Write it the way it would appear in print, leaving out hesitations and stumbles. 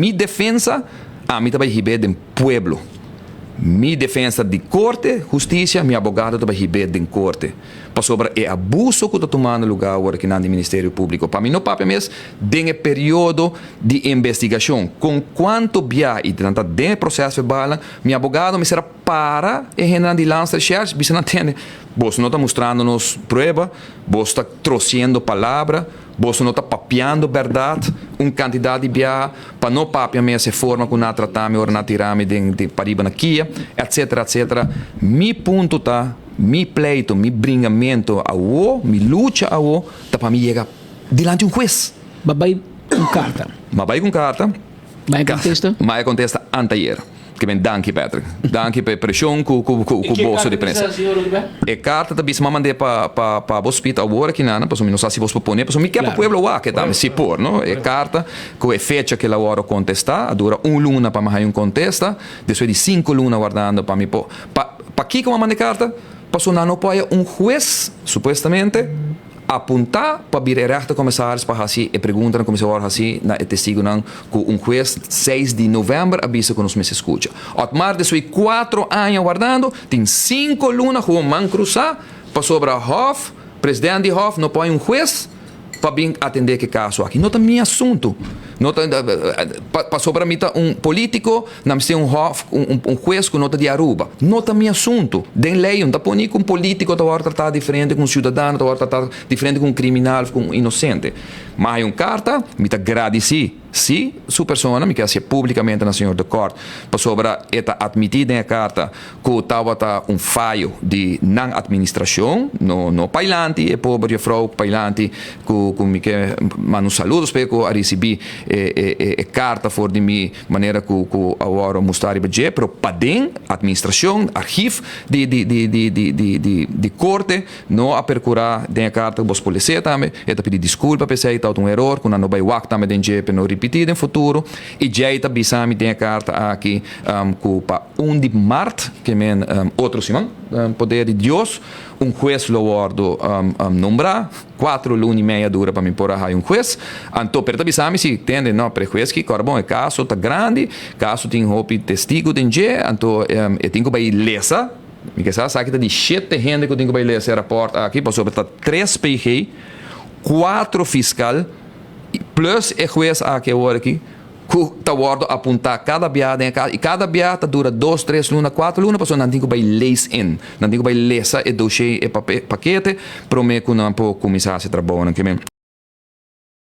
mi defensa, a mim também ribe do pueblo. Mi defesa de corte, justiça, mi abogado também ribe de corte. Para sobre o abuso que está tomando lugar agora aqui no Ministério Público. Para mim, não papo mesmo, tem período de investigação. Com quanto via e tanto de processo verbal, mi abogado me será para e generar de lança de recherche, você não entende. Você não está mostrando-nos prova, você está trouxendo palavra, você não está papeando verdade, candidato de via, para não papear mesmo se forma com na tratar ou na tirar de pariba na Kia, etc, etc. Mi ponto está, mi pleito, mi bringamento a o, mi luta a o, tá para mim chegar diante de juiz. Babai com carta. Babai com carta. Vai contesta? Vai contesta anteayer. Que bem, danke Patrick. Danke pela pressão com o bolso de prensa. E carta também se mandei para o hospital agora que não, porque não sei se você propõe, porque me quer para o pueblo lá que também se por, não? E carta com a fecha que ela agora contestar, dura luna para mais contesta, depois de 5 lunas guardando para mim para que como mandei carta, para não apoia juiz supostamente apontar para vir rechter commissaris para assim e perguntar ao comissário assim na testigo não com juiz 6 de novembro avisa que nos me escuta. Otmar depois 4 anos guardando, tem 5 lunas com man cruzar para sobre a Hof, presidente de Hof não põe juiz para vir atender que caso aqui. Não é meu assunto. Para sobre mim político, não tem juiz que não está de Aruba. Não é meu assunto. Den lei, não está põe com político, está tratar diferente com cidadão, está tratar diferente com criminal, com inocente. Mas carta, me está agradecido. Se sua pessoa me quer ser publicamente na senhora de corte, para sobre esta admitida na carta que estava falho de não administração, no pailante, e pobre frau pailante, que me quer mandar um saludo, espero a receber carta for de minha maneira que agora mostrar e beje, pero padem administração, arquivo de corte, não a percurar da carta que os polícia também, e pedir desculpa para você, está um erro, que não vai o também de jeito não repetir no futuro, e já está bisami tem a carta aqui para 1 de março, que é outro semana, poder de Deus, juiz lo guardo nombrar, 4 lunas e meia dura para me pôr a juiz, então, pero bisami se entende, não, para juiz que, bom, o caso está grande, caso tem roupa testigo, tem já, então, eu tenho que ir lesa, porque sabe que de 7 gente que eu tenho que ir lesa rapport aqui, para sobre 3 PG, 4 fiscal, plus o juiz aqui agora aqui, que está guardo apontar cada biada e cada biada dura 2, 3 lunas, 4 lunas, para não tem que ir leis in, não tem que ir lesa e dossiê e paquete, para mim que não pode começar a se trabalhar, que